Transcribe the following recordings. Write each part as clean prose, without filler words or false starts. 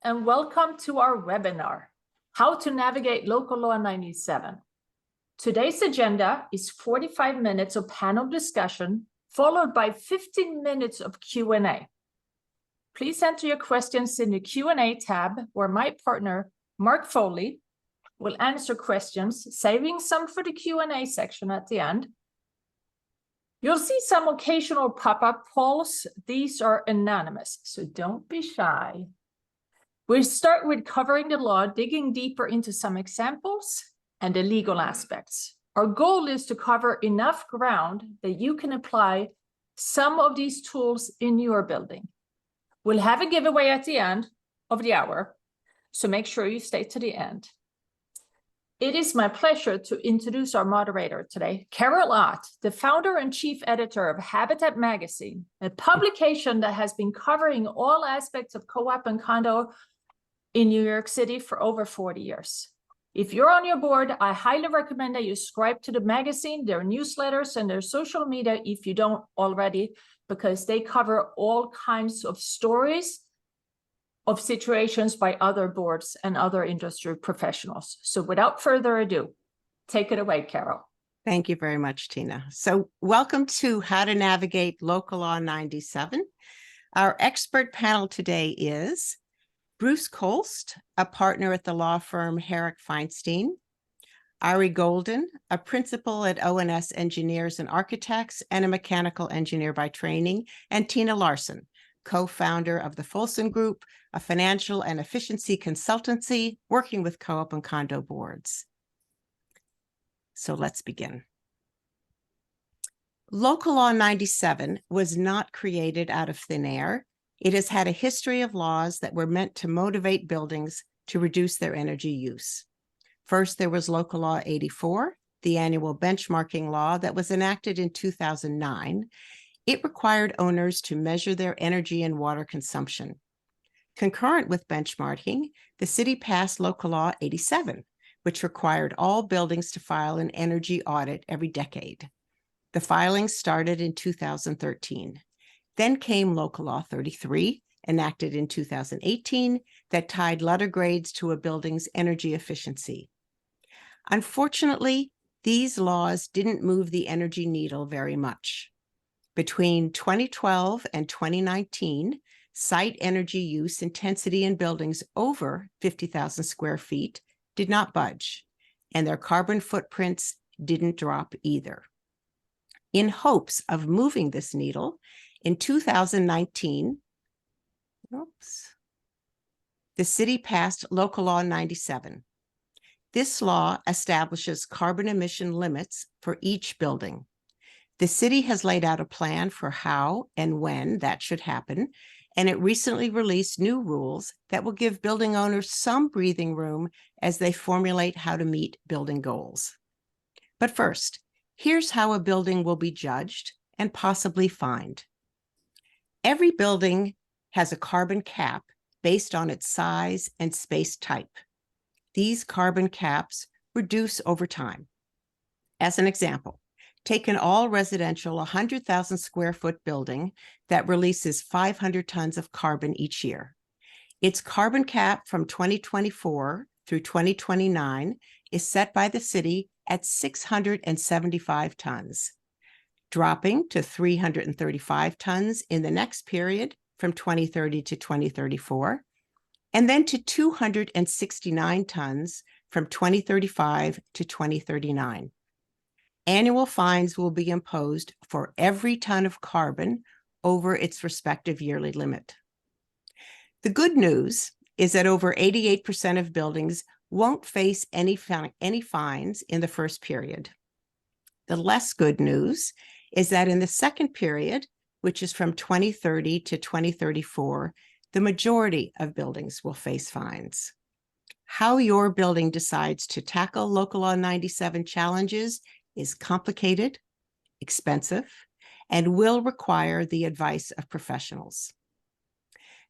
and welcome to our webinar, How to Navigate Local Law 97. Today's agenda is 45 minutes of panel discussion, followed by 15 minutes of Q&A. Please enter your questions in the Q&A tab, where my partner, Mark Foley, will answer questions, saving some for the Q&A section at the end. You'll see some occasional pop-up polls. These are anonymous, so don't be shy. We'll start with covering the law, digging deeper into some examples and the legal aspects. Our goal is to cover enough ground that you can apply some of these tools in your building. We'll have a giveaway at the end of the hour, so make sure you stay to the end. It is my pleasure to introduce our moderator today, Carol Ott, the founder and chief editor of Habitat Magazine, a publication that has been covering all aspects of co-op and condo in New York City for over 40 years. If you're on your board, I highly recommend that you subscribe to the magazine, their newsletters, and their social media if you don't already, because they cover all kinds of stories of situations by other boards and other industry professionals. So without further ado, take it away, Carol. Thank you very much, Tina. So welcome to How to Navigate Local Law 97. Our expert panel today is Bruce Cholst, a partner at the law firm Herrick Feinstein, Ari Golden, a principal at ONS Engineers and Architects and a mechanical engineer by training, and Tina Larsson, co-founder of the Folson Group, a financial and efficiency consultancy working with co-op and condo boards. So let's begin. Local Law 97 was not created out of thin air. It has had a history of laws that were meant to motivate buildings to reduce their energy use. First, there was Local Law 84, the annual benchmarking law that was enacted in 2009. It required owners to measure their energy and water consumption. Concurrent with benchmarking, the city passed Local Law 87, which required all buildings to file an energy audit every decade. The filing started in 2013. Then came Local Law 33, enacted in 2018, that tied letter grades to a building's energy efficiency. Unfortunately, these laws didn't move the energy needle very much. Between 2012 and 2019, site energy use intensity in buildings over 50,000 square feet did not budge, and their carbon footprints didn't drop either. In hopes of moving this needle, in 2019, the city passed Local Law 97. This law establishes carbon emission limits for each building. The city has laid out a plan for how and when that should happen, and it recently released new rules that will give building owners some breathing room as they formulate how to meet building goals. But first, here's how a building will be judged and possibly fined. Every building has a carbon cap based on its size and space type. These carbon caps reduce over time. As an example, take an all-residential 100,000 square foot building that releases 500 tons of carbon each year. Its carbon cap from 2024 through 2029 is set by the city at 675 tons, dropping to 335 tons in the next period from 2030 to 2034, and then to 269 tons from 2035 to 2039. Annual fines will be imposed for every ton of carbon over its respective yearly limit. The good news is that over 88% of buildings won't face any fines in the first period. The less good news is that in the second period, which is from 2030 to 2034, the majority of buildings will face fines. How your building decides to tackle Local Law 97 challenges is complicated, expensive, and will require the advice of professionals.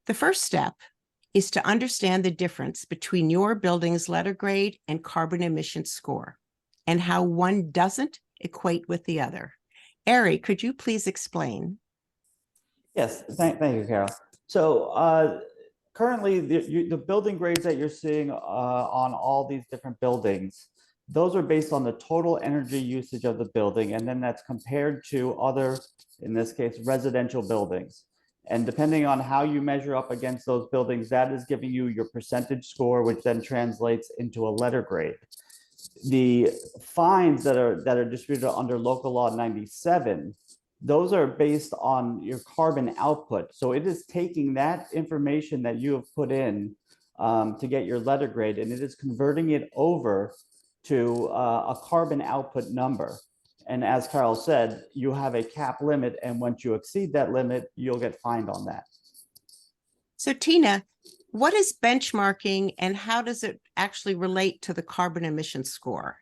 The first step is to understand the difference between your building's letter grade and carbon emission score, and how one doesn't equate with the other. Ari, could you please explain? Yes, thank you, Carol. So currently the building grades that you're seeing on all these different buildings, those are based on the total energy usage of the building, and then that's compared to other, in this case, residential buildings. And depending on how you measure up against those buildings, that is giving you your percentage score, which then translates into a letter grade. The fines that are distributed under local law 97, those are based on your carbon output. So it is taking that information that you have put in to get your letter grade, and it is converting it over to a carbon output number. And as Carol said, you have a cap limit, and once you exceed that limit, you'll get fined on that. So Tina, what is benchmarking and how does it actually relate to the carbon emission score?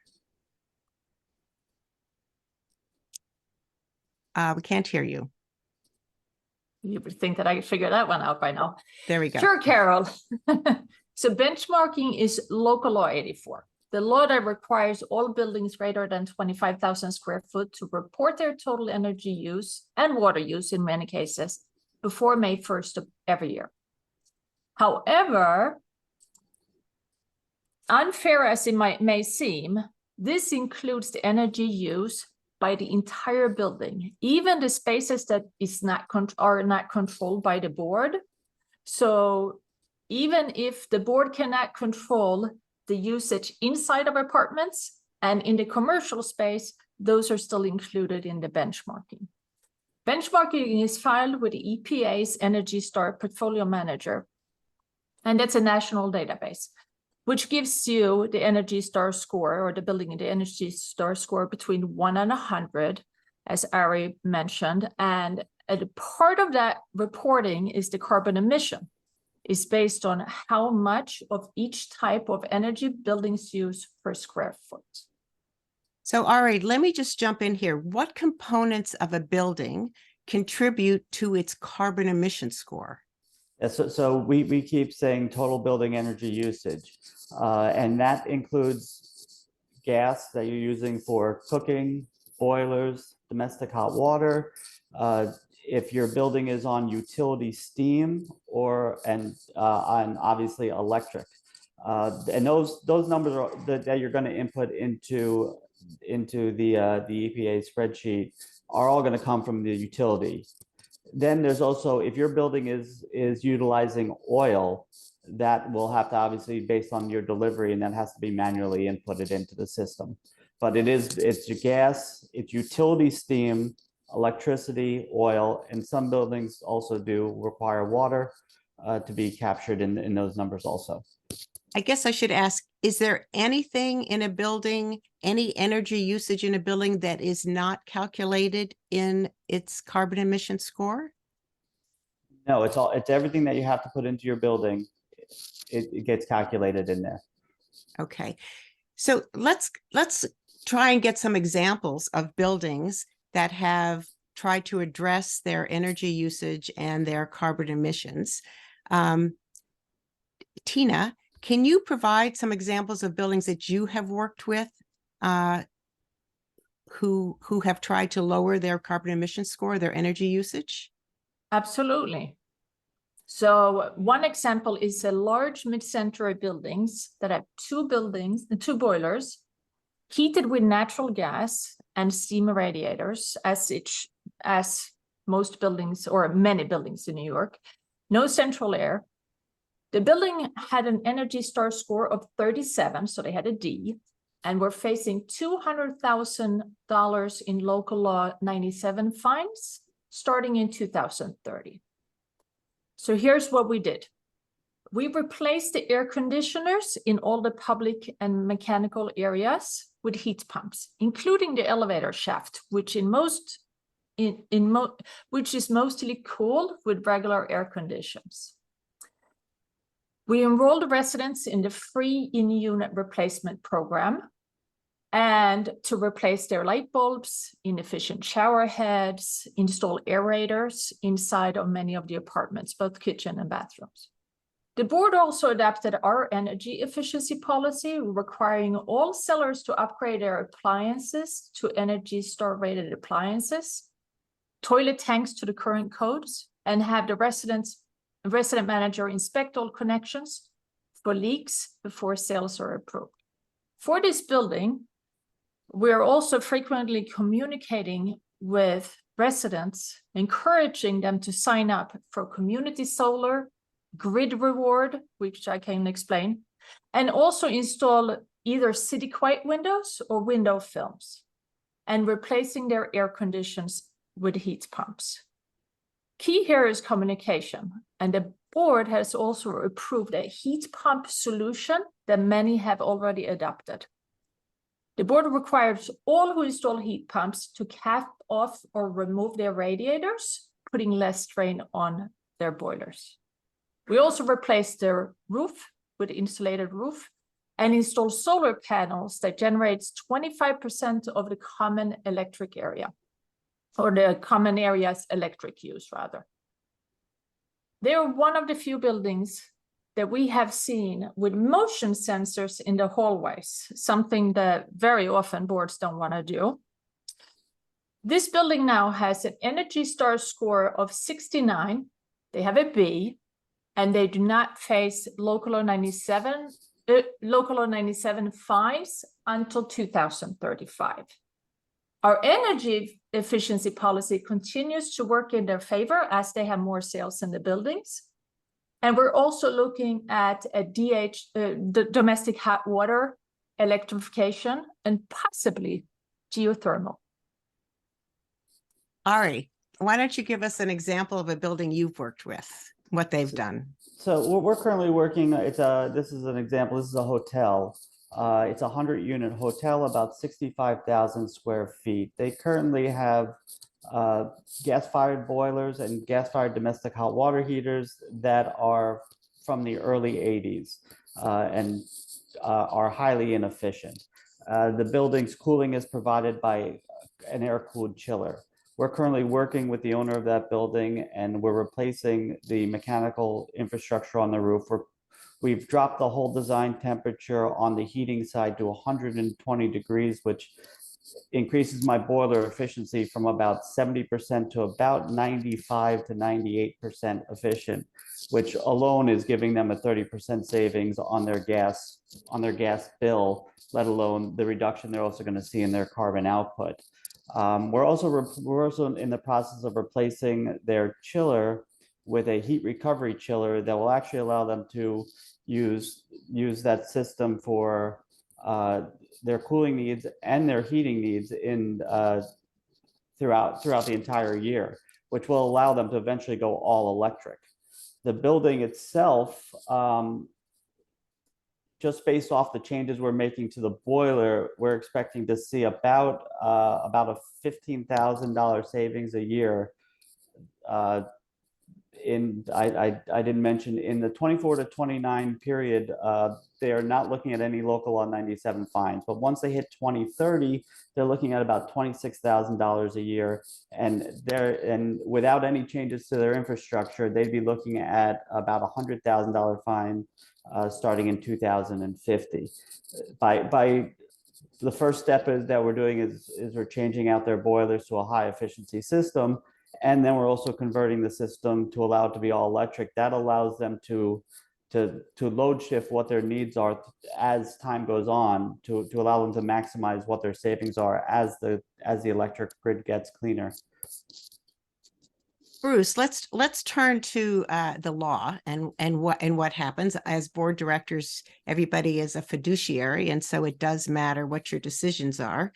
We can't hear you. You would think that I could figure that one out by now. There we go. Sure, Carol. So benchmarking is local law 84. The law that requires all buildings greater than 25,000 square foot to report their total energy use and water use in many cases before May 1st of every year. However, unfair as it may seem, this includes the energy use by the entire building, even the spaces that are not controlled by the board. So even if the board cannot control the usage inside of apartments and in the commercial space, those are still included in the benchmarking. Benchmarking is filed with the EPA's Energy Star Portfolio Manager, and that's a national database, which gives you the Energy Star score, or the building in the Energy Star score between 1 and 100, as Ari mentioned. And a part of that reporting is the carbon emission. Is based on how much of each type of energy buildings use per square foot. So Ari, let me just jump in here. What components of a building contribute to its carbon emission score? Yeah, so we keep saying total building energy usage, and that includes gas that you're using for cooking, boilers, domestic hot water, if your building is on utility steam on obviously electric, and those numbers are that you're going to input into the EPA spreadsheet are all going to come from the utility. Then there's also, if your building is utilizing oil, that will have to obviously based on your delivery, and that has to be manually inputted into the system. But it's your gas, it's utility steam, electricity, oil, and some buildings also do require water to be captured in those numbers also. I guess I should ask, is there anything in a building, any energy usage in a building that is not calculated in its carbon emission score? No, it's everything that you have to put into your building. It gets calculated in there. Okay, so let's try and get some examples of buildings that have tried to address their energy usage and their carbon emissions. Tina, can you provide some examples of buildings that you have worked with who have tried to lower their carbon emission score, their energy usage? Absolutely. So one example is a large mid-century buildings that have two boilers, heated with natural gas and steam radiators, as most buildings or many buildings in New York, no central air. The building had an Energy Star score of 37, so they had a D, and were facing $200,000 in local law 97 fines starting in 2030. So here's what we did. We replaced the air conditioners in all the public and mechanical areas with heat pumps, including the elevator shaft, which which is mostly cooled with regular air conditions. We enrolled residents in the free in-unit replacement program and to replace their light bulbs, inefficient shower heads, install aerators inside of many of the apartments, both kitchen and bathrooms. The board also adopted our energy efficiency policy, requiring all sellers to upgrade their appliances to Energy Star rated appliances, toilet tanks to the current codes, and have the residents resident manager inspect all connections for leaks before sales are approved. For this building, we're also frequently communicating with residents, encouraging them to sign up for community solar, grid reward, which I can explain, and also install either city quiet windows or window films, and replacing their air conditions with heat pumps. Key here is communication, and the board has also approved a heat pump solution that many have already adopted. The board requires all who install heat pumps to cap off or remove their radiators, putting less strain on their boilers. We also replace their roof with insulated roof and install solar panels that generates 25% of the common electric area, or the common area's electric use rather. They are one of the few buildings that we have seen with motion sensors in the hallways, something that very often boards don't want to do. This building now has an Energy Star score of 69. They have a B, and they do not face local law 97 fines until 2035. Our energy efficiency policy continues to work in their favor as they have more sales in the buildings. And we're also looking at a the domestic hot water electrification and possibly geothermal. Ari, why don't you give us an example of a building you've worked with, what they've done? So we're currently working, this is an example, this is a hotel. It's a 100-unit hotel, about 65,000 square feet. They currently have gas-fired boilers and gas-fired domestic hot water heaters that are from the early 80s and are highly inefficient. The building's cooling is provided by an air-cooled chiller. We're currently working with the owner of that building, and we're replacing the mechanical infrastructure on the roof. We've dropped the whole design temperature on the heating side to 120 degrees, which increases my boiler efficiency from about 70% to about 95 to 98% efficient, which alone is giving them a 30% savings on their gas bill, let alone the reduction they're also going to see in their carbon output. We're also in the process of replacing their chiller with a heat recovery chiller that will actually allow them to use that system for their cooling needs and their heating needs in throughout the entire year, which will allow them to eventually go all electric. The building itself, just based off the changes we're making to the boiler, we're expecting to see about a $15,000 savings a year. I didn't mention in the 24 to 29 period, they are not looking at any local law 97 fines, but once they hit 2030, they're looking at about $26,000 a year, and without any changes to their infrastructure, they'd be looking at about $100,000 fine starting in 2050. By the first step that we're doing is we're changing out their boilers to a high efficiency system. And then we're also converting the system to allow it to be all electric. That allows them to load shift what their needs are as time goes on, to allow them to maximize what their savings are as the electric grid gets cleaner. Bruce, let's turn to the law and what happens. As board directors, everybody is a fiduciary, and so it does matter what your decisions are.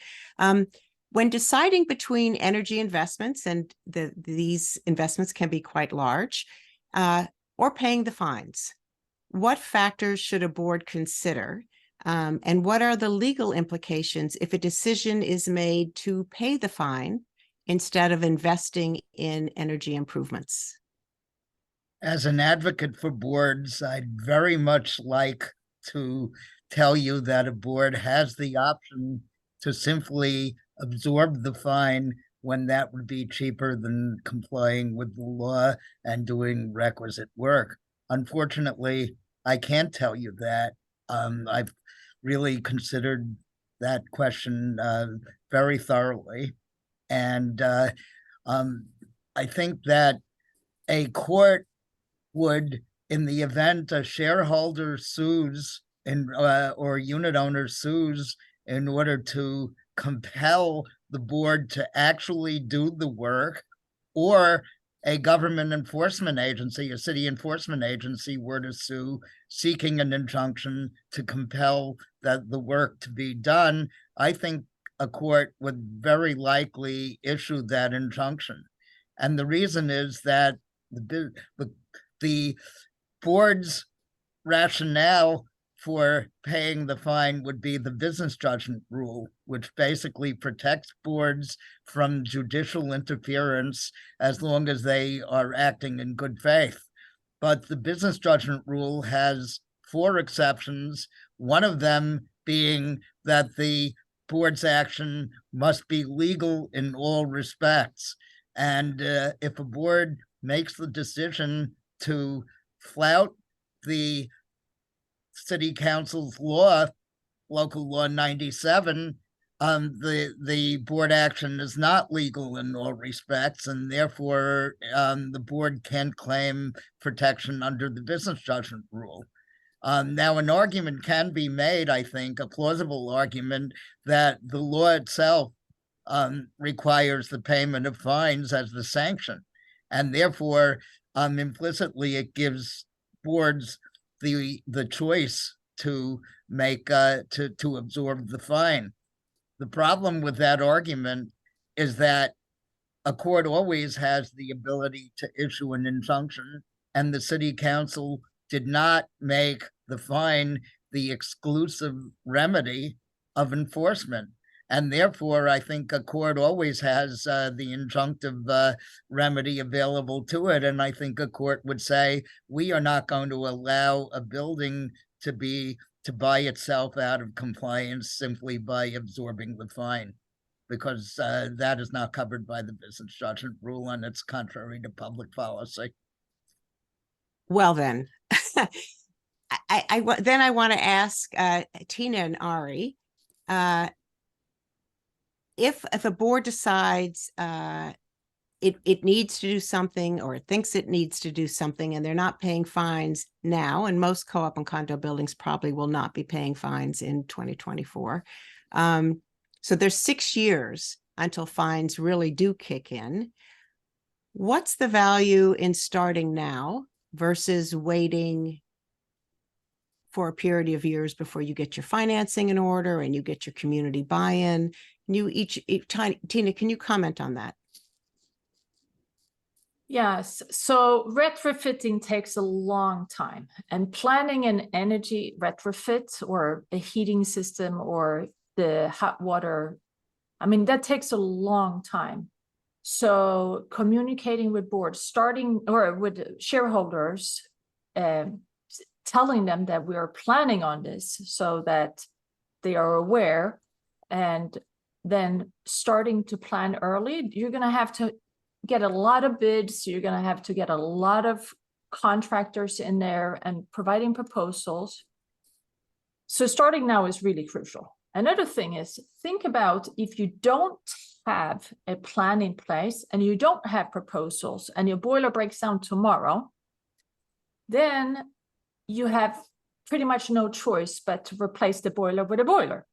When deciding between energy investments, and these investments can be quite large, or paying the fines, what factors should a board consider? And what are the legal implications if a decision is made to pay the fine instead of investing in energy improvements? As an advocate for boards, I'd very much like to tell you that a board has the option to simply absorb the fine when that would be cheaper than complying with the law and doing requisite work. Unfortunately, I can't tell you that. I've really considered that question very thoroughly. And I think that a court would, in the event a shareholder sues or unit owner sues in order to compel the board to actually do the work, or a government enforcement agency, a city enforcement agency were to sue seeking an injunction to compel that the work to be done, I think a court would very likely issue that injunction. And the reason is that the board's rationale for paying the fine would be the business judgment rule, which basically protects boards from judicial interference as long as they are acting in good faith. But the business judgment rule has 4 exceptions, one of them being that the board's action must be legal in all respects. And if a board makes the decision to flout the city council's law, local law 97, the board action is not legal in all respects, and therefore the board can't claim protection under the business judgment rule. Now, an argument can be made, I think, a plausible argument, that the law itself requires the payment of fines as the sanction, and therefore implicitly it gives boards the choice to make to absorb the fine. The problem with that argument is that a court always has the ability to issue an injunction, and the city council did not make the fine the exclusive remedy of enforcement. And therefore, I think a court always has the injunctive remedy available to it. And I think a court would say, we are not going to allow a building to buy itself out of compliance simply by absorbing the fine, because that is not covered by the business judgment rule, and it's contrary to public policy. Well, then, I want to ask Tina and Ari, if a board decides it needs to do something, or it thinks it needs to do something, and they're not paying fines now, and most co-op and condo buildings probably will not be paying fines in 2024. So there's 6 years until fines really do kick in. What's the value in starting now versus waiting for a period of years before you get your financing in order and you get your community buy-in? Tina, can you comment on that? Yes, so retrofitting takes a long time, and planning an energy retrofit or a heating system or the hot water, I mean, that takes a long time. So communicating with boards, starting or with shareholders, telling them that we are planning on this so that they are aware, and then starting to plan early. You're going to have to get a lot of bids. You're going to have to get a lot of contractors in there and providing proposals. So starting now is really crucial. Another thing is, think about if you don't have a plan in place and you don't have proposals and your boiler breaks down tomorrow, then you have pretty much no choice but to replace the boiler with a boiler,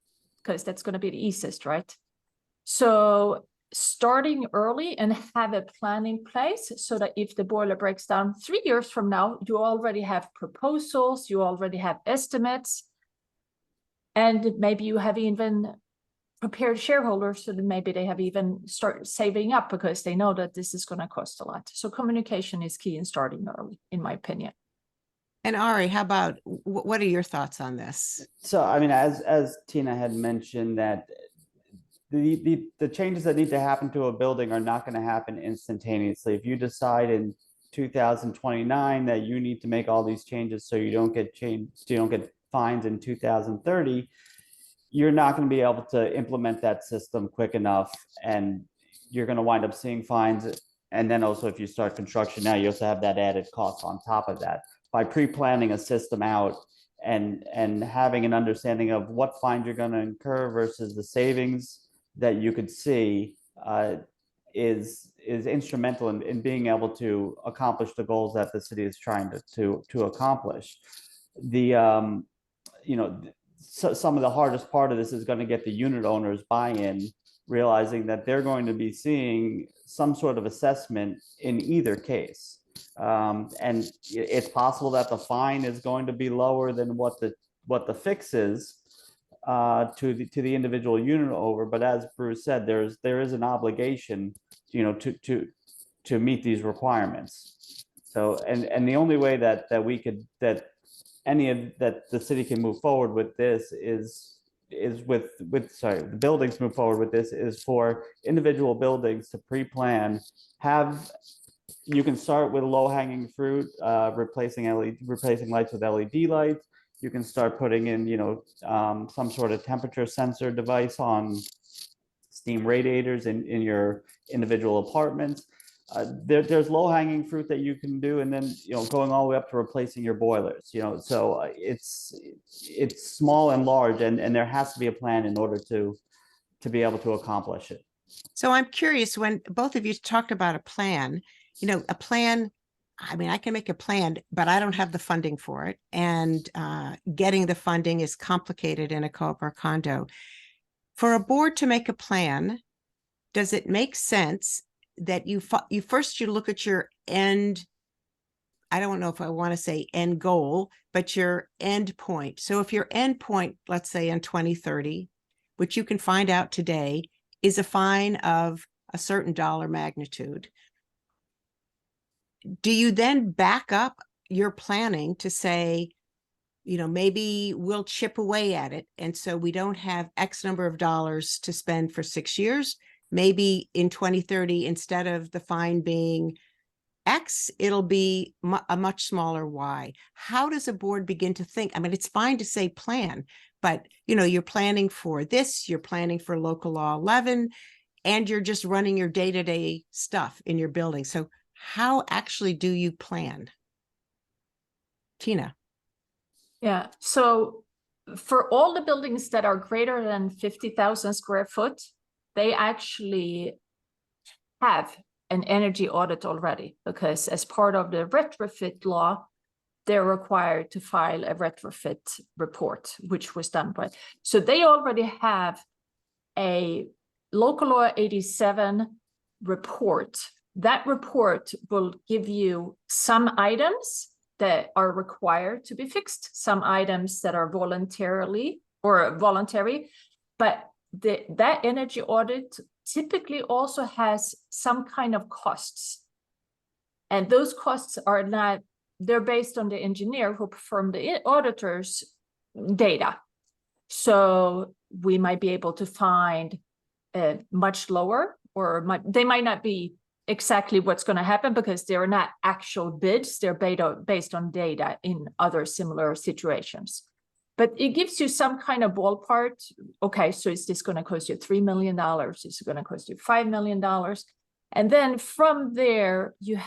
because that's going to be the easiest, right? So starting early and have a plan in place so that if the boiler breaks down 3 years from now, you already have proposals, you already have estimates, and maybe you have even prepared shareholders so that maybe they have even started saving up because they know that this is going to cost a lot. So communication is key in starting early, in my opinion. And Ari, how about, what are your thoughts on this? So, I mean, as Tina had mentioned, that the changes that need to happen to a building are not going to happen instantaneously. If you decide in 2029 that you need to make all these changes so you don't get fines in 2030, you're not going to be able to implement that system quick enough, and you're going to wind up seeing fines. And then also, if you start construction now, you also have that added cost on top of that. By pre-planning a system out and having an understanding of what fines you're going to incur versus the savings that you could see is is instrumental in being able to accomplish the goals that the city is trying to accomplish. So some of the hardest part of this is going to get the unit owners buy-in, realizing that they're going to be seeing some sort of assessment in either case. And it's possible that the fine is going to be lower than what the fix is to the individual unit owner. But as Bruce said, there is an obligation, to meet these requirements. So and the only way that the city can move forward with this is the buildings move forward with this is for individual buildings to pre-plan. You can start with low-hanging fruit, replacing lights with LED lights. You can start putting in some sort of temperature sensor device on steam radiators in your individual apartments. There's low-hanging fruit that you can do, and then going all the way up to replacing your boilers. So it's small and large, and there has to be a plan in order to be able to accomplish it. So I'm curious, when both of you talked about a plan, a plan, I mean, I can make a plan, but I don't have the funding for it. And getting the funding is complicated in a co-op or condo. For a board to make a plan, does it make sense that you first look at your end, I don't know if I want to say end goal, but your end point. So if your end point, let's say in 2030, which you can find out today, is a fine of a certain dollar magnitude, do you then back up your planning to say, maybe we'll chip away at it, and so we don't have X number of dollars to spend for 6 years? Maybe in 2030, instead of the fine being X, it'll be a much smaller Y. How does a board begin to think? I mean, it's fine to say plan, but you're planning for this, you're planning for local law 11, and you're just running your day-to-day stuff in your building. So how actually do you plan? Tina. Yeah, so for all the buildings that are greater than 50,000 square foot, they actually have an energy audit already, because as part of the retrofit law, they're required to file a retrofit report, which was done by. So they already have a local law 87 report. That report will give you some items that are required to be fixed, some items that are voluntary, but that energy audit typically also has some kind of costs. And those costs are not, they're based on the engineer who performed the auditor's data. So we might be able to find much lower, or they might not be exactly what's going to happen, because they're not actual bids, they're based on data in other similar situations. But it gives you some kind of ballpark. Okay, so is this going to cost you $3 million? Is it going to cost you $5 million? And then from there, you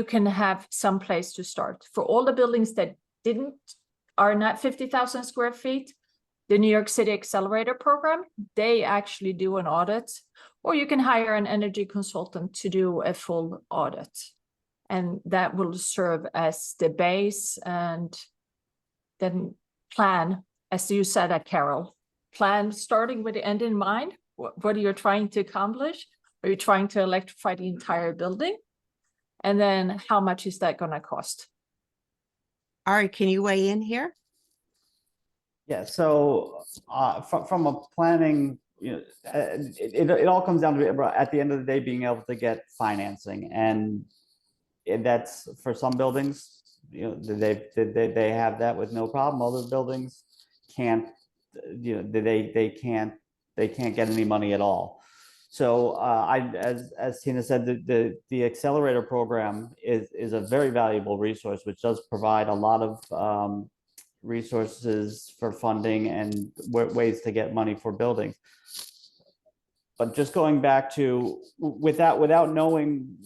can have some place to start. For all the buildings that are not 50,000 square feet, the New York City Accelerator Program, they actually do an audit, or you can hire an energy consultant to do a full audit. And that will serve as the base, and then plan, as you said, Carol, plan starting with the end in mind. What are you trying to accomplish? Are you trying to electrify the entire building? And then how much is that going to cost? Ari, can you weigh in here? Yeah, so from a planning, it all comes down to, at the end of the day, being able to get financing, and that's for some buildings, they have that with no problem. Other buildings can't, they can't get any money at all. So as Tina said, the accelerator program is a very valuable resource, which does provide a lot of resources for funding and ways to get money for buildings. But just going back to, without knowing,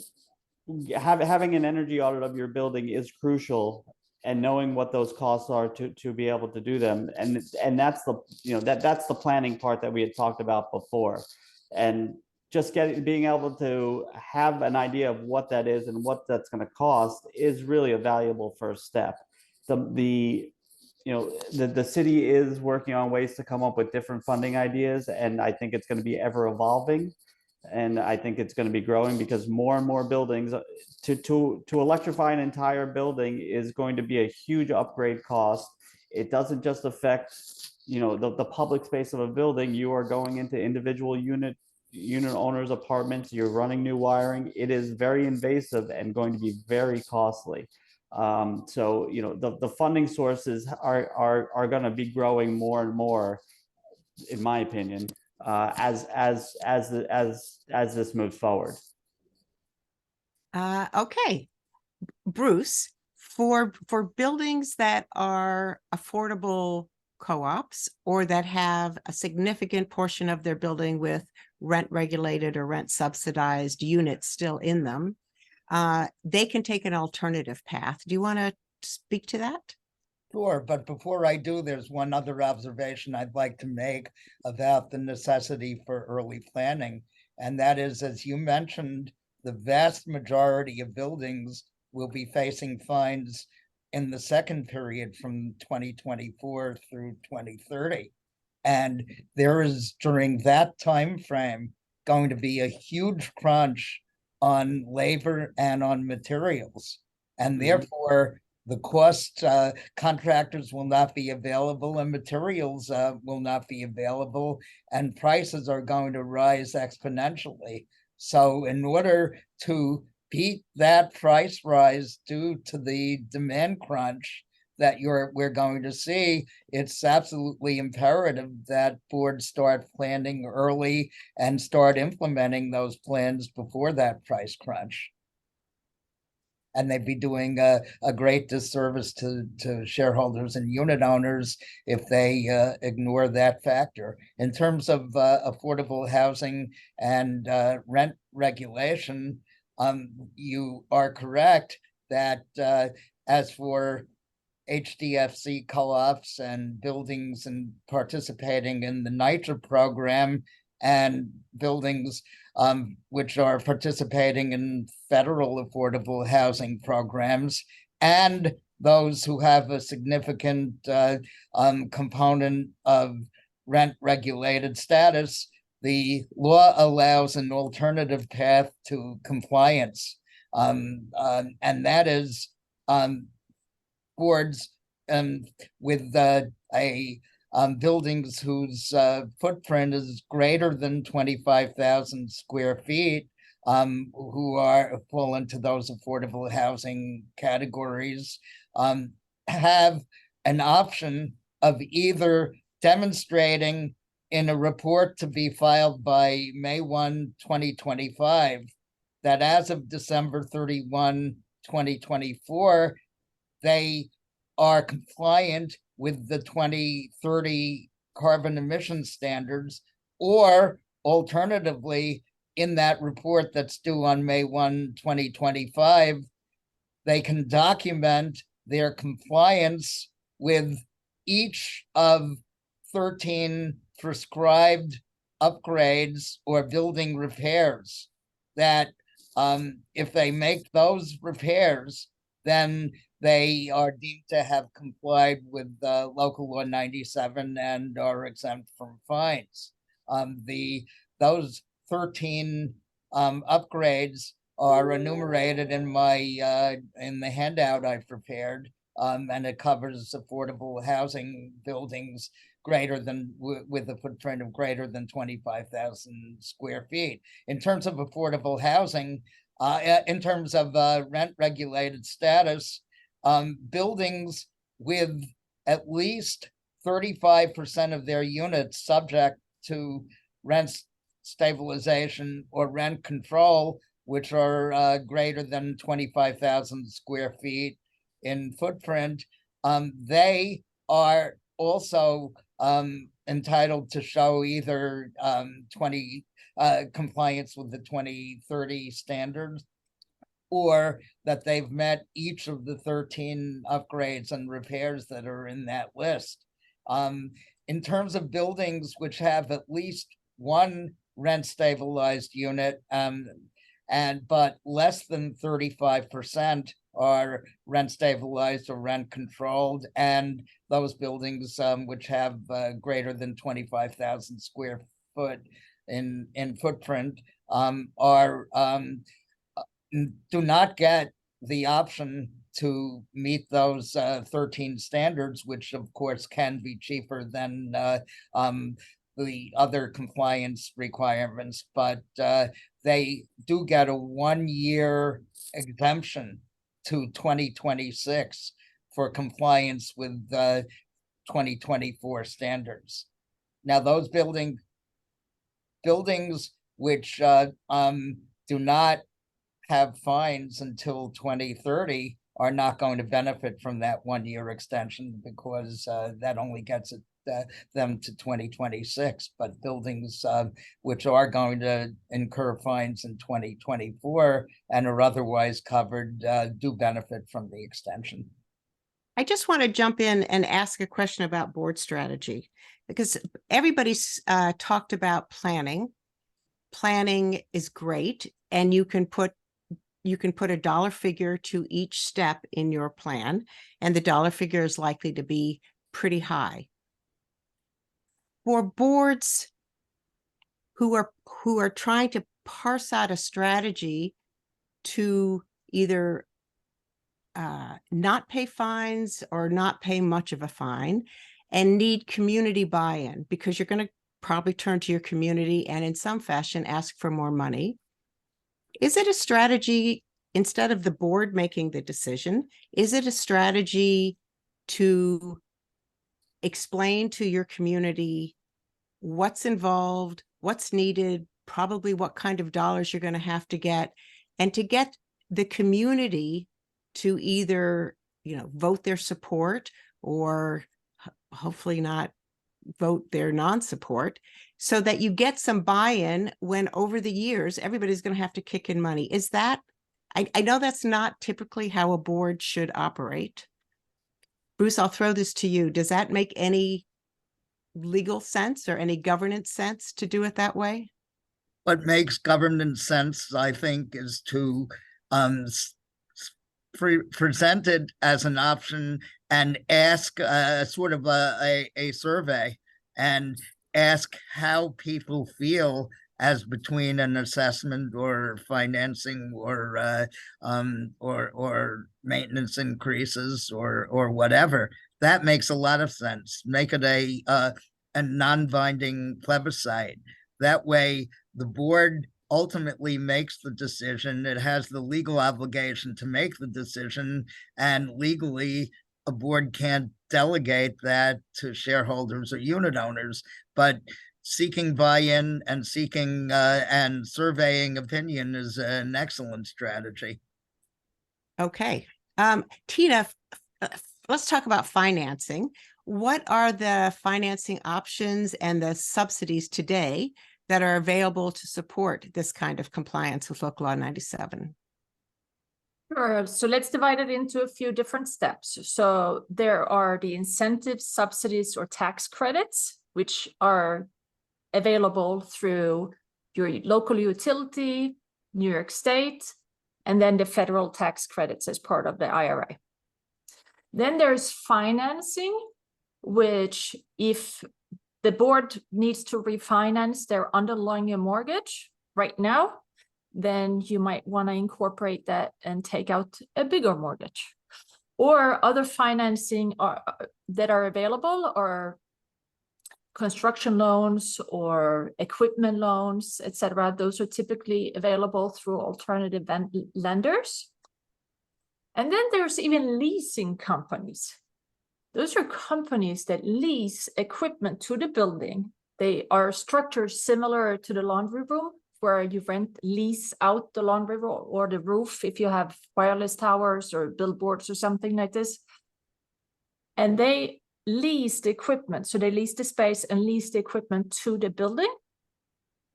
having an energy audit of your building is crucial, and knowing what those costs are to be able to do them. And that's the, that's the planning part that we had talked about before. And just being able to have an idea of what that is and what that's going to cost is really a valuable first step. The city is working on ways to come up with different funding ideas, and I think it's going to be ever evolving. And I think it's going to be growing because more and more buildings to electrify an entire building is going to be a huge upgrade cost. It doesn't just affect, the public space of a building. You are going into individual unit owners' apartments. You're running new wiring. It is very invasive and going to be very costly. So the funding sources are going to be growing more and more, in my opinion, as this moves forward. Okay, Bruce, for buildings that are affordable co-ops or that have a significant portion of their building with rent regulated or rent subsidized units still in them, they can take an alternative path. Do you want to speak to that? Sure, but before I do, there's one other observation I'd like to make about the necessity for early planning. And that is, as you mentioned, the vast majority of buildings will be facing fines in the second period from 2024 through 2030. And there is, during that time frame, going to be a huge crunch on labor and on materials. And therefore, the cost, contractors will not be available and materials will not be available, and prices are going to rise exponentially. So in order to beat that price rise due to the demand crunch that we're going to see, it's absolutely imperative that boards start planning early and start implementing those plans before that price crunch. And they'd be doing a great disservice to shareholders and unit owners if they ignore that factor. In terms of affordable housing and rent regulation, you are correct that as for HDFC co-ops and buildings and participating in the NYCHA program and buildings which are participating in federal affordable housing programs, and those who have a significant component of rent regulated status, the law allows an alternative path to compliance. And that is boards with buildings whose footprint is greater than 25,000 square feet, who fall into those affordable housing categories, have an option of either demonstrating in a report to be filed by May 1, 2025, that as of December 31, 2024, they are compliant with the 2030 carbon emission standards, or alternatively, in that report that's due on May 1, 2025, they can document their compliance with each of 13 prescribed upgrades or building repairs that if they make those repairs, then they are deemed to have complied with local law 97 and are exempt from fines. Those 13 upgrades are enumerated in the handout I prepared, and it covers affordable housing buildings with a footprint of greater than 25,000 square feet. In terms of affordable housing, in terms of rent regulated status, buildings with at least 35% of their units subject to rent stabilization or rent control, which are greater than 25,000 square feet in footprint, they are also entitled to show either compliance with the 2030 standards, or that they've met each of the 13 upgrades and repairs that are in that list. In terms of buildings which have at least one rent stabilized unit, but less than 35% are rent stabilized or rent controlled, and those buildings which have greater than 25,000 square foot in footprint are do not get the option to meet those 13 standards, which of course can be cheaper than the other compliance requirements, but they do get a 1-year exemption to 2026 for compliance with 2024 standards. Now, those buildings which do not have fines until 2030 are not going to benefit from that 1-year extension, because that only gets it them to 2026. But buildings which are going to incur fines in 2024 and are otherwise covered do benefit from the extension. I just want to jump in and ask a question about board strategy, because everybody's talked about planning. Planning is great, and you can put a dollar figure to each step in your plan, and the dollar figure is likely to be pretty high. For boards who are trying to parse out a strategy to either not pay fines or not pay much of a fine, and need community buy-in, because you're going to probably turn to your community and in some fashion ask for more money. Is it a strategy, instead of the board making the decision, is it a strategy to explain to your community what's involved, what's needed, probably what kind of dollars you're going to have to get, and to get the community to either, vote their support or hopefully not vote their non-support, so that you get some buy-in when over the years everybody's going to have to kick in money? Is that, I know that's not typically how a board should operate. Bruce, I'll throw this to you. Does that make any legal sense or any governance sense to do it that way? What makes governance sense, I think, is to present it as an option and ask sort of a survey and ask how people feel as between an assessment or financing or maintenance increases or whatever. That makes a lot of sense. Make it a non-binding plebiscite. That way, the board ultimately makes the decision. It has the legal obligation to make the decision, and legally, a board can't delegate that to shareholders or unit owners. But seeking buy-in and seeking and surveying opinion is an excellent strategy. Okay. Tina, let's talk about financing. What are the financing options and the subsidies today that are available to support this kind of compliance with Local Law 97? Sure. So let's divide it into a few different steps. So there are the incentive subsidies or tax credits, which are available through your local utility, New York State, and then the federal tax credits as part of the IRA. Then there's financing, which if the board needs to refinance their underlying mortgage right now, then you might want to incorporate that and take out a bigger mortgage. Or other financing that are available are construction loans or equipment loans, etc. Those are typically available through alternative lenders. And then there's even leasing companies. Those are companies that lease equipment to the building. They are structured similar to the laundry room, where you lease out the laundry room or the roof if you have wireless towers or billboards or something like this. And they lease the equipment. So they lease the space and lease the equipment to the building.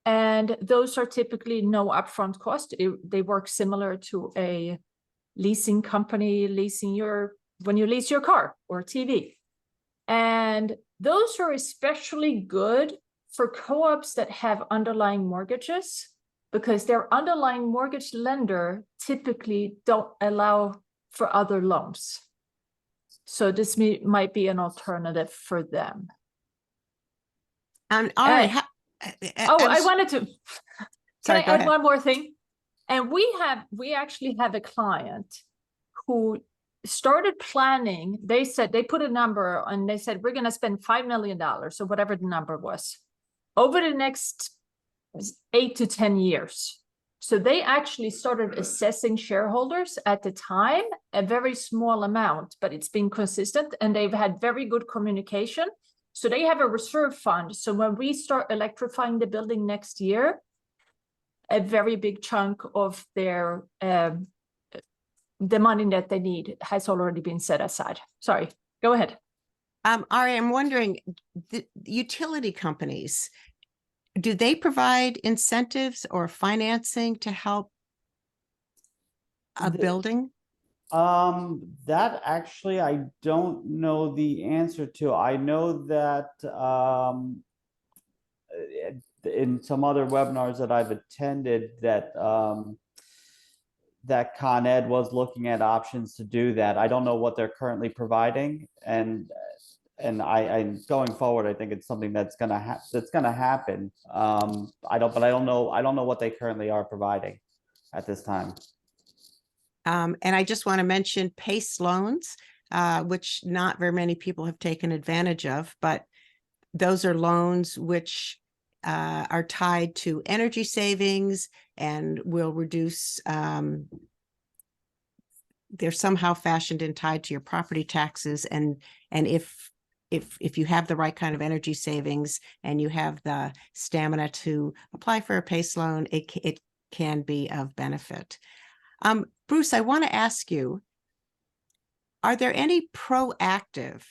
And those are typically no upfront cost. They work similar to a leasing company leasing when you lease your car or TV. And those are especially good for co-ops that have underlying mortgages, because their underlying mortgage lender typically don't allow for other loans. So this might be an alternative for them. All right. I wanted to, Sorry, can go I add ahead. one more thing? And we actually have a client who started planning. They said, they put a number and they said, we're going to spend $5 million or whatever the number was over the next 8 to 10 years. So they actually started assessing shareholders at the time, a very small amount, but it's been consistent and they've had very good communication. So they have a reserve fund. So when we start electrifying the building next year, a very big chunk of their the money that they need has already been set aside. Sorry, go ahead. Ari, I'm wondering, the utility companies, do they provide incentives or financing to help a building? That actually, I don't know the answer to. I know that in some other webinars that I've attended that that Con Ed was looking at options to do that. I don't know what they're currently providing, and I going forward, I think it's something that's gonna happen. I don't know what they currently are providing at this time. And I just want to mention PACE loans, which not very many people have taken advantage of, but those are loans which are tied to energy savings and will reduce, they're somehow fashioned and tied to your property taxes. And if you have the right kind of energy savings and you have the stamina to apply for a PACE loan, it can be of benefit. Bruce, I want to ask you, are there any proactive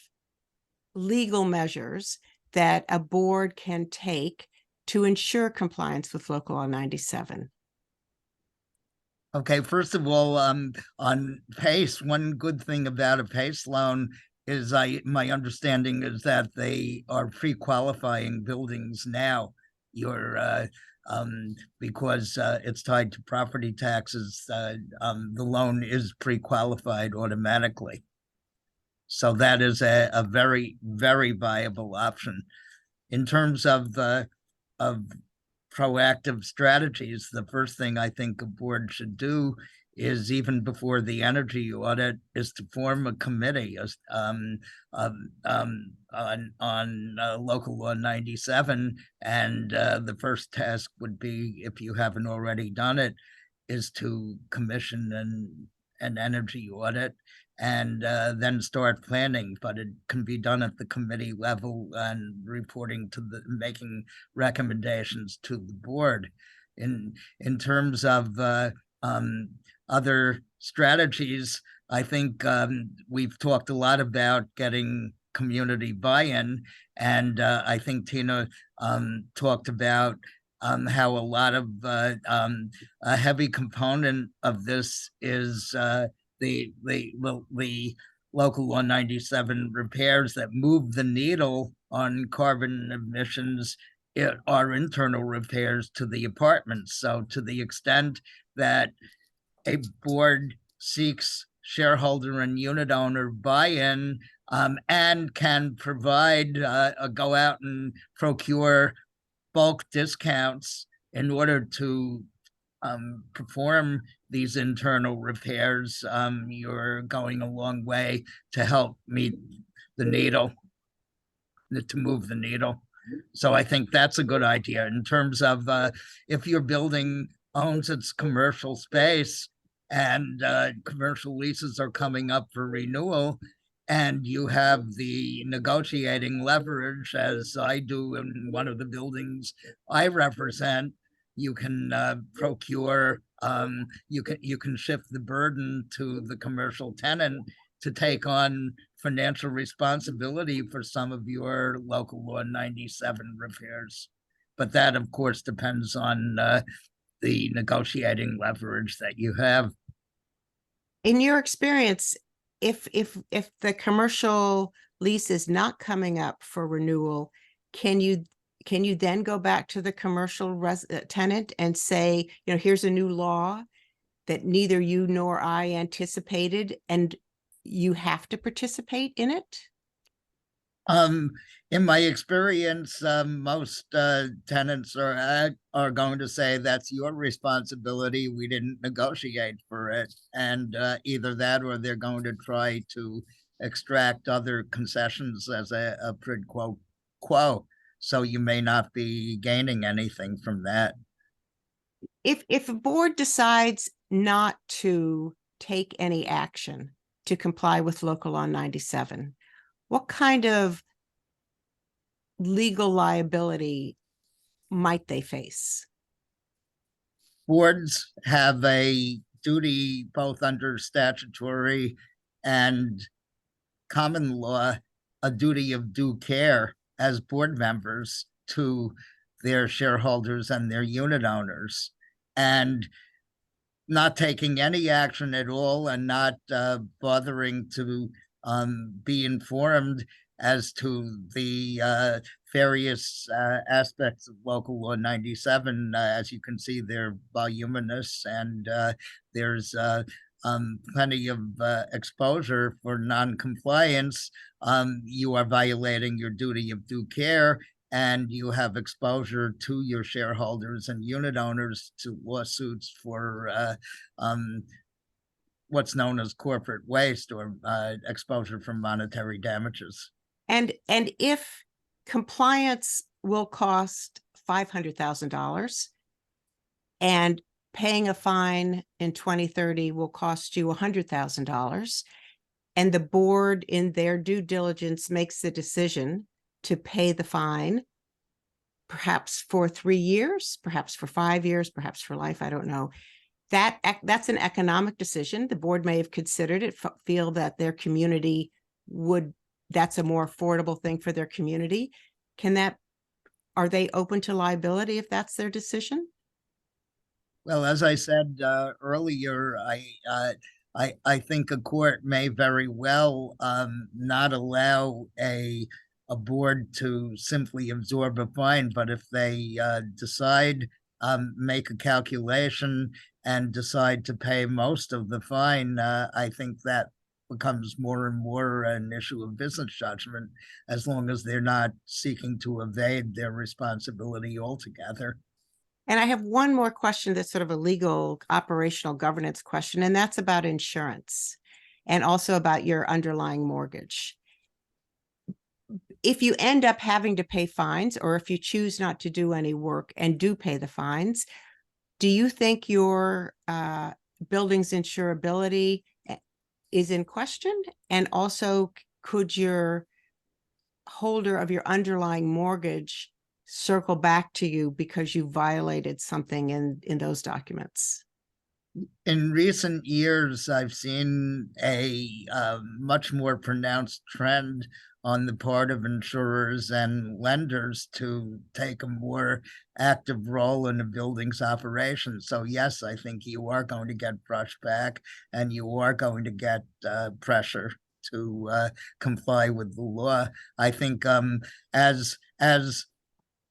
legal measures that a board can take to ensure compliance with Local Law 97? Okay, first of all, on PACE, one good thing about a PACE loan is my understanding is that they are pre-qualifying buildings now. Because it's tied to property taxes, the loan is pre-qualified automatically. So that is a very, very viable option. In terms of proactive strategies, the first thing I think a board should do is, even before the energy audit, is to form a committee on Local Law 97. And the first task would be, if you haven't already done it, is to commission an energy audit and then start planning. But it can be done at the committee level and reporting to making recommendations to the board. In terms of other strategies, I think we've talked a lot about getting community buy-in, and I think Tina talked about how a lot of a heavy component of this is the Local Law 97 repairs that move the needle on carbon emissions. Are internal repairs to the apartments. So to the extent that a board seeks shareholder and unit owner buy-in and can provide go out and procure bulk discounts in order to perform these internal repairs, you're going a long way to help meet the needle, to move the needle. So I think that's a good idea. In terms of if your building owns its commercial space and commercial leases are coming up for renewal, and you have the negotiating leverage, as I do in one of the buildings I represent, you can procure, you can shift the burden to the commercial tenant to take on financial responsibility for some of your Local Law 97 repairs. But that, of course, depends on the negotiating leverage that you have. In your experience, if the commercial lease is not coming up for renewal, can you can you then go back to the commercial tenant and say, here's a new law that neither you nor I anticipated, and you have to participate in it? In my experience, most tenants are going to say that's your responsibility. We didn't negotiate for it, and either that or they're going to try to extract other concessions as a quid pro quo. So you may not be gaining anything from that. If a board decides not to take any action to comply with Local Law 97, what kind of legal liability might they face? Boards have a duty, both under statutory and common law, a duty of due care as board members to their shareholders and their unit owners. And not taking any action at all and not bothering to be informed as to the various aspects of Local Law 97. As you can see, they're voluminous, and there's plenty of exposure for non-compliance. You are violating your duty of due care, and you have exposure to your shareholders and unit owners to lawsuits for what's known as corporate waste, or exposure for monetary damages. And if compliance will cost $500,000 and paying a fine in 2030 will cost you $100,000, and the board in their due diligence makes the decision to pay the fine, perhaps for 3 years, perhaps for 5 years, perhaps for life, I don't know. That's an economic decision. The board may have considered it, feel that their community that's a more affordable thing for their community. Are they open to liability if that's their decision? Well, as I said earlier, I think a court may very well not allow a board to simply absorb a fine, but if they decide, make a calculation and decide to pay most of the fine, I think that becomes more and more an issue of business judgment, as long as they're not seeking to evade their responsibility altogether. And I have one more question that's sort of a legal operational governance question, and that's about insurance and also about your underlying mortgage. If you end up having to pay fines, or if you choose not to do any work and do pay the fines, do you think your building's insurability is in question? And also, could your holder of your underlying mortgage circle back to you because you violated something in those documents? In recent years, I've seen a much more pronounced trend on the part of insurers and lenders to take a more active role in a building's operation. So yes, I think you are going to get brushed back, and you are going to get pressure to comply with the law. I think as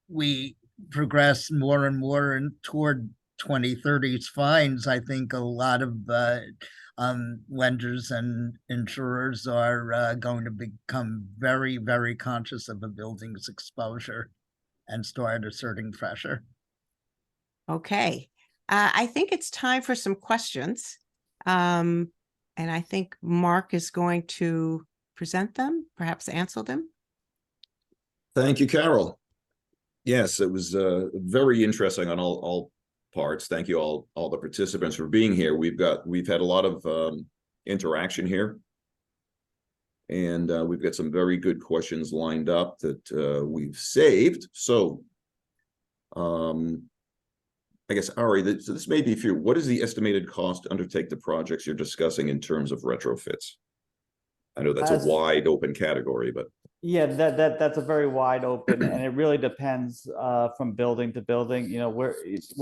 we progress more and more toward 2030's fines, I think a lot of lenders and insurers are going to become very, very conscious of a building's exposure and start asserting pressure. Okay. I think it's time for some questions. And I think Mark is going to present them, perhaps answer them. Thank you, Carol. Yes, it was very interesting on all parts. Thank you all the participants for being here. We've had a lot of interaction here, and we've got some very good questions lined up that we've saved. So I guess, Ari, this may be for you. What is the estimated cost to undertake the projects you're discussing in terms of retrofits? I know that's a wide open category, but yeah, that's a very wide open, and it really depends from building to building. You know, we're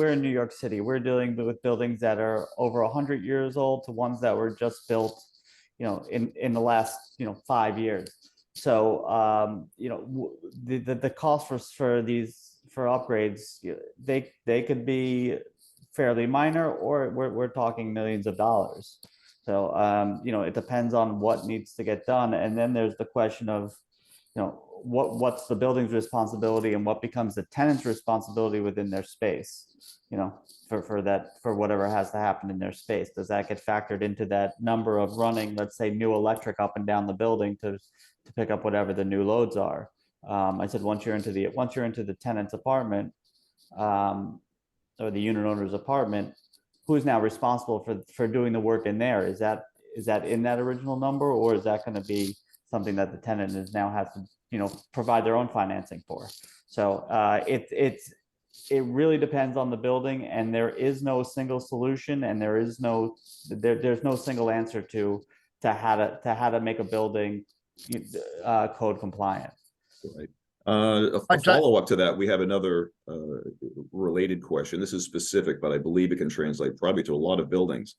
in New York City. We're dealing with buildings that are over 100 years old to ones that were just built, you know, in the last 5 years. So, the cost for upgrades, they could be fairly minor, or we're talking millions of dollars. So, it depends on what needs to get done. And then there's the question of, what's the building's responsibility and what becomes the tenant's responsibility within their space, for whatever has to happen in their space. Does that get factored into that number of running, let's say, new electric up and down the building to pick up whatever the new loads are? I said, once you're into the tenant's apartment, or the unit owner's apartment, who's now responsible for doing the work in there? Is that in that original number, or is that going to be something that the tenant is now has to provide their own financing for? So it really depends on the building, and there is no single solution, and there's no single answer to how to make a building code compliant. Right. A follow-up to that, we have another related question. This is specific, but I believe it can translate probably to a lot of buildings.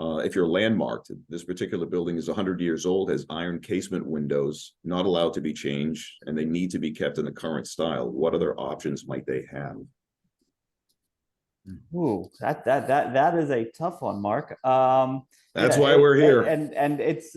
If you're landmarked, this particular building is 100 years old, has iron casement windows, not allowed to be changed, and they need to be kept in the current style. What other options might they have? Ooh, that is a tough one, Mark. That's why we're here. And it's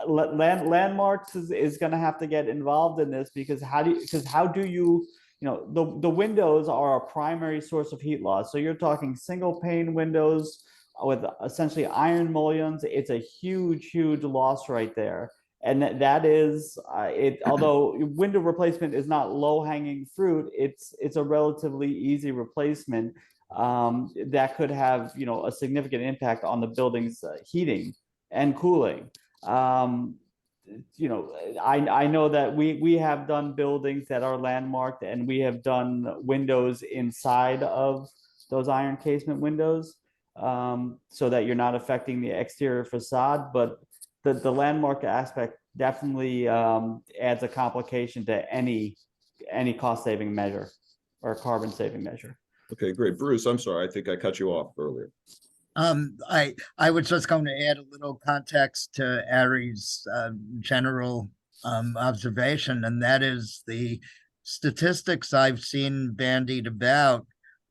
landmarks is going to have to get involved in this, because how do you the windows are a primary source of heat loss. So you're talking single pane windows with essentially iron mullions. It's a huge loss right there. And that is it. Although window replacement is not low-hanging fruit, it's a relatively easy replacement that could have a significant impact on the building's heating and cooling. I know that we have done buildings that are landmarked, and we have done windows inside of those iron casement windows, so that you're not affecting the exterior facade. But the landmark aspect definitely adds a complication to any cost saving measure or carbon saving measure. Okay, great. Bruce, I'm sorry. I think I cut you off earlier. I was just going to add a little context to Ari's general observation, and that is the statistics I've seen bandied about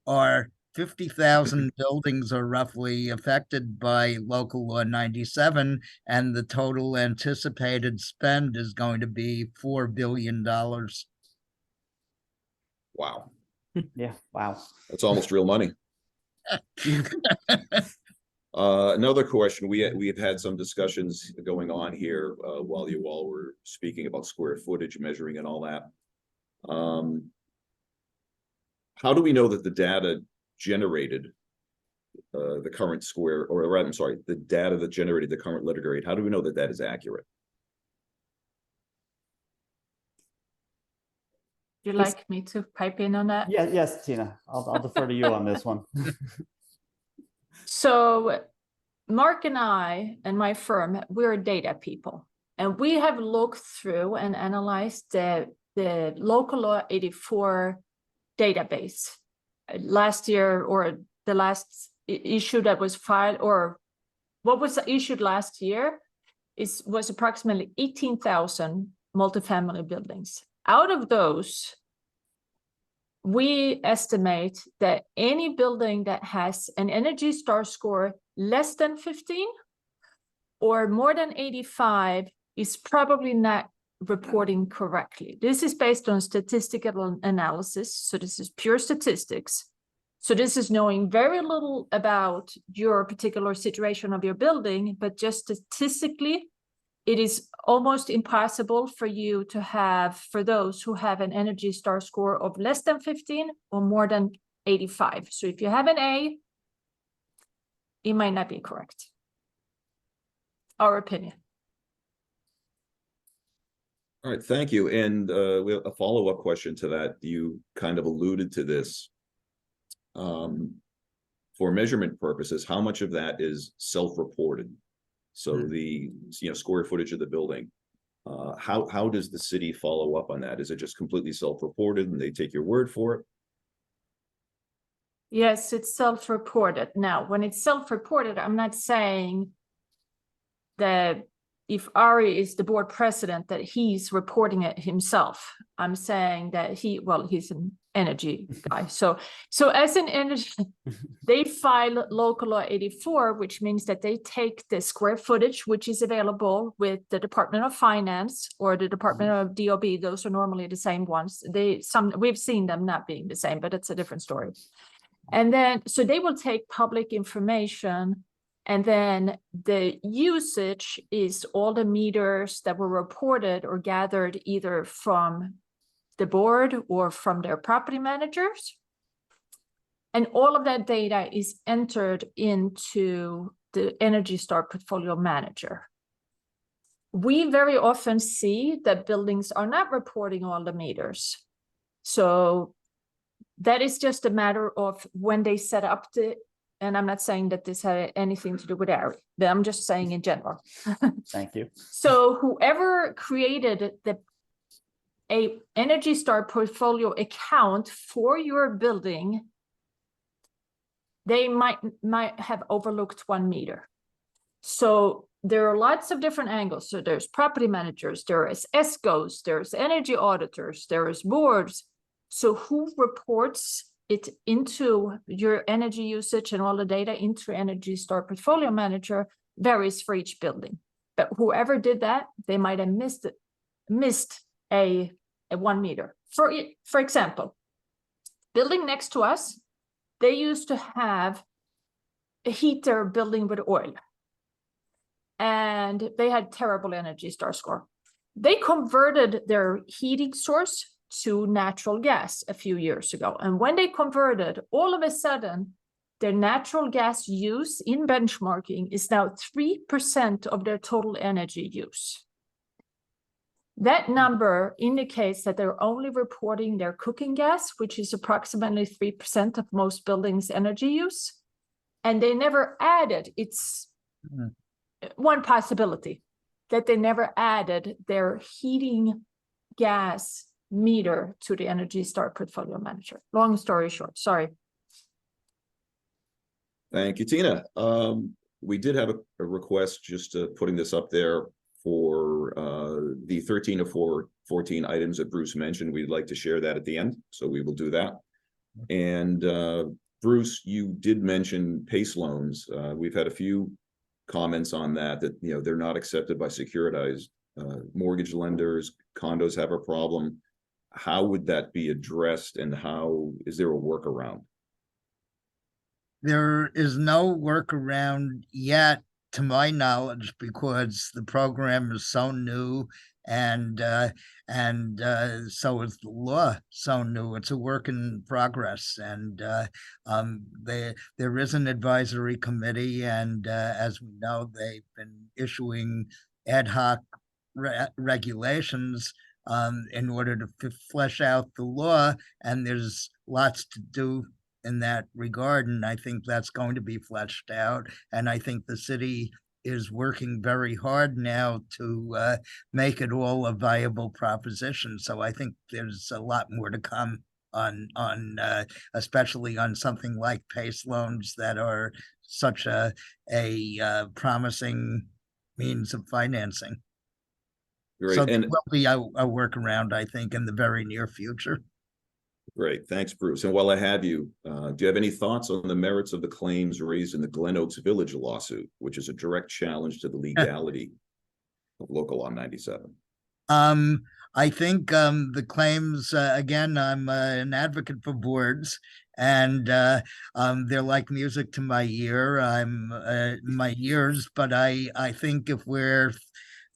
are 50,000 buildings are roughly affected by Local Law 97, and the total anticipated spend is going to be $4 billion. Wow. Yeah, wow. That's almost real money. Another question. We've had some discussions going on here while you all were speaking about square footage measuring and all that. How do we know that the data generated the current square, or rather, I'm sorry, the data that generated the current letter grade, how do we know that that is accurate? Would you like me to pipe in on that? Yeah, yes, Tina, I'll defer to you on this one. So Mark and I and my firm, we're data people, and we have looked through and analyzed the Local Law 84 database last year, or the last issue that was filed, or what was issued last year was approximately 18,000 multifamily buildings. Out of those, we estimate that any building that has an Energy Star score less than 15 or more than 85 is probably not reporting correctly. This is based on statistical analysis, so this is pure statistics. So this is knowing very little about your particular situation of your building, but just statistically, it is almost impossible for you to have, for those who have an Energy Star score of less than 15 or more than 85. So if you have an A, it might not be correct. Our opinion. All right, thank you. And we have a follow-up question to that. You kind of alluded to this. For measurement purposes, how much of that is self-reported? So the square footage of the building, how does the city follow up on that? Is it just completely self-reported and they take your word for it? Yes, it's self-reported. Now, when it's self-reported, I'm not saying that if Ari is the board president, that he's reporting it himself. I'm saying that he's an energy guy. So as an energy, they file local law 84, which means that they take the square footage, which is available with the Department of Finance or the Department of DOB. Those are normally the same ones. We've seen them not being the same, but it's a different story. And then, so they will take public information, and then the usage is all the meters that were reported or gathered either from the board or from their property managers. And all of that data is entered into the Energy Star portfolio manager. We very often see that buildings are not reporting all the meters. So that is just a matter of when they set up and I'm not saying that this had anything to do with Ari, but I'm just saying in general. Thank you. So whoever created a Energy Star portfolio account for your building, they might have overlooked 1 meter. So there are lots of different angles. So there's property managers, there is ESCOs, there's energy auditors, there's boards. So who reports it into your energy usage and all the data into Energy Star portfolio manager varies for each building. But whoever did that, they might have missed a 1 meter. For example, building next to us, they used to heat their building with oil. And they had terrible Energy Star score. They converted their heating source to natural gas a few years ago. And when they converted, all of a sudden, their natural gas use in benchmarking is now 3% of their total energy use. That number indicates that they're only reporting their cooking gas, which is approximately 3% of most buildings' energy use. And they never added, it's one possibility, that they never added their heating gas meter to the Energy Star portfolio manager. Long story short, sorry. Thank you, Tina. We did have a request, just putting this up there for the 13 to 14 items that Bruce mentioned. We'd like to share that at the end, so we will do that. And Bruce, you did mention PACE loans. We've had a few comments on that they're not accepted by securitized mortgage lenders. Condos have a problem. How would that be addressed, and how is there a workaround? There is no workaround yet, to my knowledge, because the program is so new, and so is the law so new. It's a work in progress, and there is an advisory committee, and as we know, they've been issuing ad hoc regulations in order to flesh out the law, and there's lots to do in that regard, and I think that's going to be fleshed out. And I think the city is working very hard now to make it all a viable proposition. So I think there's a lot more to come on especially on something like PACE loans that are such a promising means of financing. Great. So there will be a workaround, I think, in the very near future. Great, thanks, Bruce. And while I have you, do you have any thoughts on the merits of the claims raised in the Glen Oaks Village lawsuit, which is a direct challenge to the legality of Local Law 97? I think the claims, again, I'm an advocate for boards, and they're like music to my ear. My ears, but I think if we're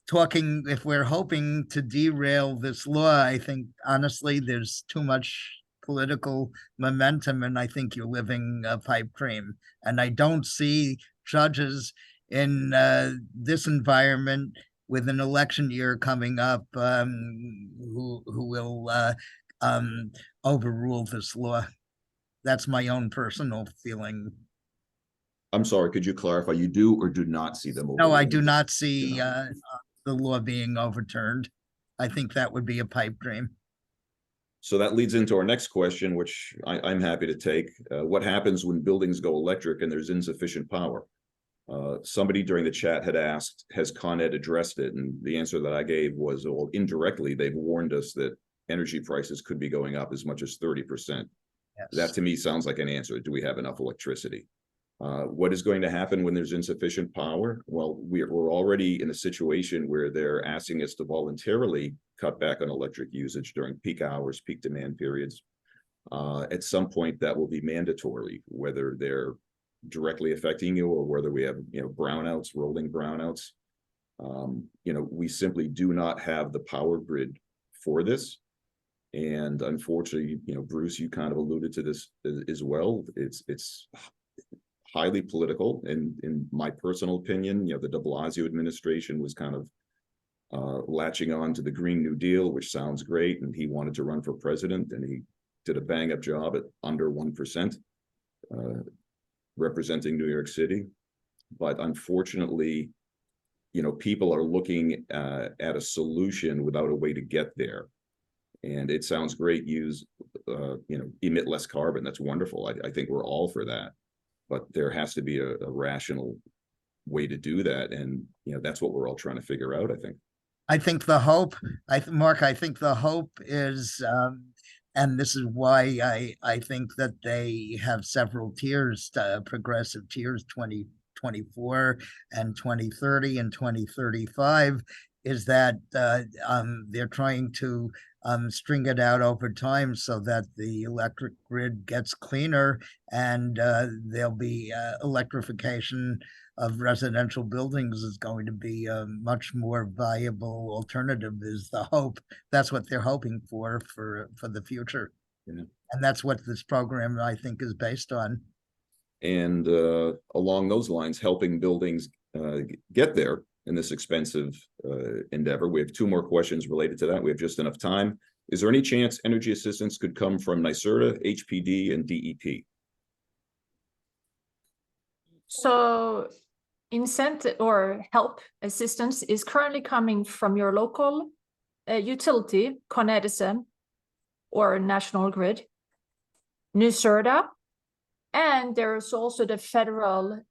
hoping to derail this law, I think honestly there's too much political momentum, and I think you're living a pipe dream. And I don't see judges in this environment with an election year coming up who will overrule this law. That's my own personal feeling. I'm sorry, could you clarify? You do or do not see them? No, I do not see the law being overturned. I think that would be a pipe dream. So that leads into our next question, which I'm happy to take. What happens when buildings go electric and there's insufficient power? Somebody during the chat had asked, has Con Ed addressed it? And the answer that I gave was, well, indirectly, they've warned us that energy prices could be going up as much as 30%. That to me sounds like an answer. Do we have enough electricity? What is going to happen when there's insufficient power? Well, we're already in a situation where they're asking us to voluntarily cut back on electric usage during peak hours, peak demand periods. At some point that will be mandatory, whether they're directly affecting you or whether we have, brownouts, rolling brownouts. We simply do not have the power grid for this. And unfortunately, Bruce, you kind of alluded to this as well. It's highly political. And in my personal opinion, the de Blasio administration was kind of latching on to the Green New Deal, which sounds great. And he wanted to run for president, and he did a bang up job at under 1%, representing New York City. But unfortunately, people are looking at a solution without a way to get there. And it sounds great, emit less carbon. That's wonderful. I think we're all for that. But there has to be a rational way to do that. And, that's what we're all trying to figure out, I think. I think the hope, Mark, I think the hope is, and this is why I think that they have several tiers, progressive tiers, 2024 and 2030 and 2035, is that they're trying to string it out over time so that the electric grid gets cleaner, and there'll be electrification of residential buildings is going to be a much more viable alternative, is the hope. That's what they're hoping for the future. Yeah. And that's what this program, I think, is based on. And along those lines, helping buildings get there in this expensive endeavor. We have two more questions related to that. We have just enough time. Is there any chance energy assistance could come from NYSERDA, HPD, and DEP? So incentive or help assistance is currently coming from your local utility, Con Edison, or National Grid, NYSERDA, and there's also the federal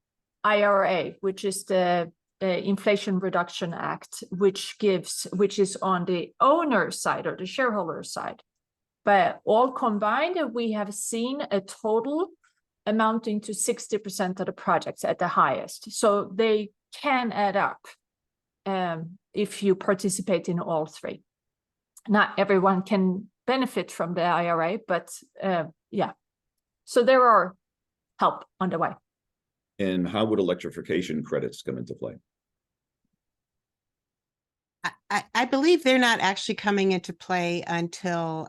IRA, which is the Inflation Reduction Act, which is on the owner side or the shareholder side. But all combined, we have seen a total amounting to 60% of the projects at the highest. So they can add up if you participate in all three. Not everyone can benefit from the IRA, but yeah. So there are help on the way. And how would electrification credits come into play? I believe they're not actually coming into play until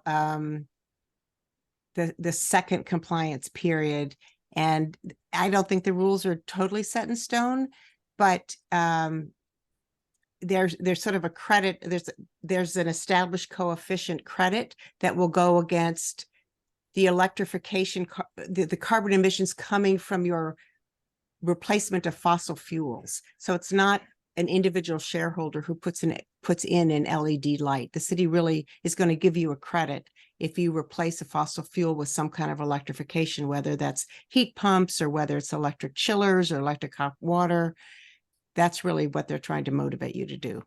the second compliance period. And I don't think the rules are totally set in stone, but there's sort of a credit. There's an established coefficient credit that will go against the electrification, the carbon emissions coming from your replacement of fossil fuels. So it's not an individual shareholder who puts in an LED light. The city really is going to give you a credit if you replace a fossil fuel with some kind of electrification, whether that's heat pumps or whether it's electric chillers or electric hot water. That's really what they're trying to motivate you to do.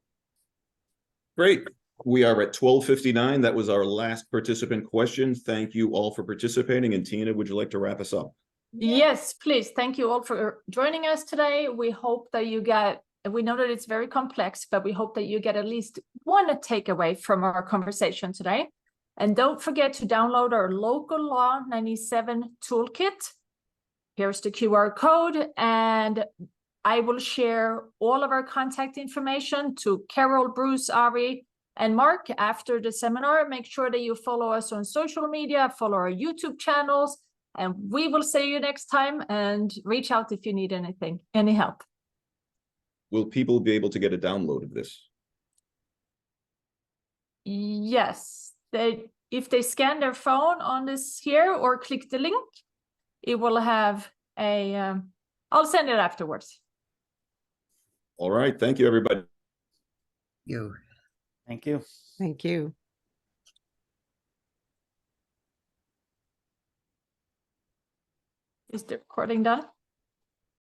Great. We are at 12:59. That was our last participant question. Thank you all for participating. And Tina, would you like to wrap us up? Yes, please. Thank you all for joining us today. We hope that we know that it's very complex, but we hope that you get at least one takeaway from our conversation today. And don't forget to download our Local Law 97 toolkit. Here's the QR code, and I will share all of our contact information to Carol, Bruce, Ari, and Mark after the seminar. Make sure that you follow us on social media, follow our YouTube channels, and we will see you next time, and reach out if you need anything, any help. Will people be able to get a download of this? Yes, if they scan their phone on this here or click the link, it will have a, I'll send it afterwards. All right. Thank you, everybody. Thank you. Thank you. Is the recording done?